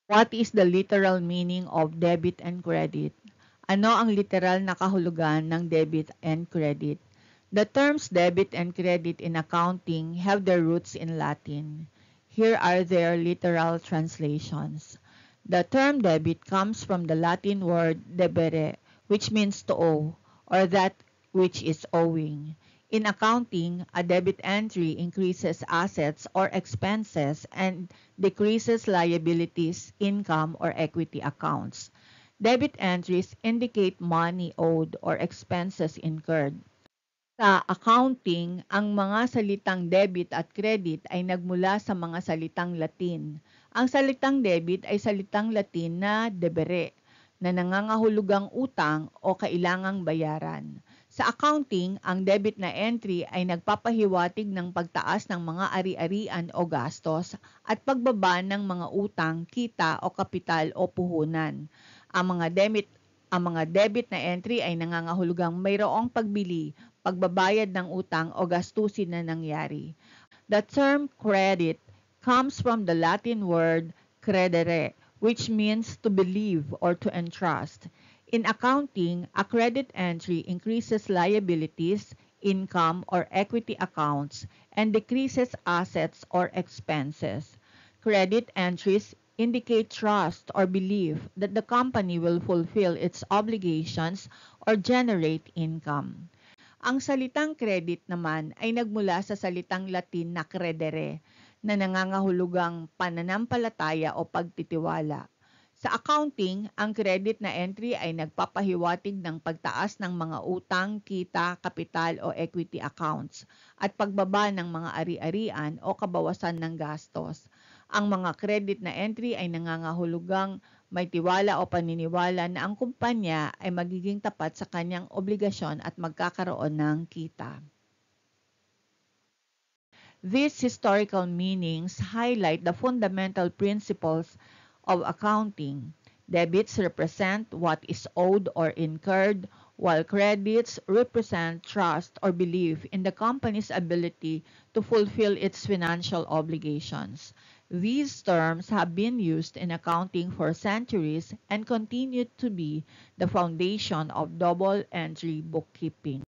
What is the literal meaning of debit and credit? Ano ang literal na kahulugan ng debit and credit? The terms debit and credit in accounting have their roots in Latin. Here are their literal translations. The term debit comes from the Latin word debere, which means to owe, or that which is owing. In accounting, a debit entry increases assets or expenses and decreases liabilities, income, or equity accounts. Debit entries indicate money owed or expenses incurred. Sa accounting, ang mga salitang debit at credit ay nagmula sa mga salitang Latin. Ang salitang debit ay salitang Latin na debere, na nangangahulugang utang o kailangang bayaran. Sa accounting, ang debit na entry ay nagpapahiwatig ng pagtaas ng mga ari-arian o gastos at pagbaba ng mga utang, kita o kapital o puhunan. Ang mga debit na entry ay nangangahulugang mayroong pagbili, pagbabayad ng utang o gastusin na nangyari. The term credit comes from the Latin word credere, which means to believe or to entrust. In accounting, a credit entry increases liabilities, income or equity accounts, and decreases assets or expenses. Credit entries indicate trust or belief that the company will fulfill its obligations or generate income. Ang salitang credit naman ay nagmula sa salitang Latin na credere, na nangangahulugang pananampalataya o pagtitiwala. Sa accounting, ang credit na entry ay nagpapahiwatig ng pagtaas ng mga utang, kita, kapital o equity accounts at pagbaba ng mga ari-arian o kabawasan ng gastos. Ang mga credit na entry ay nangangahulugang may tiwala o paniniwala na ang kumpanya ay magiging tapat sa kanyang obligasyon at magkakaroon ng kita. These historical meanings highlight the fundamental principles of accounting. Debits represent what is owed or incurred, while credits represent trust or belief in the company's ability to fulfill its financial obligations. These terms have been used in accounting for centuries and continue to be the foundation of double entry bookkeeping.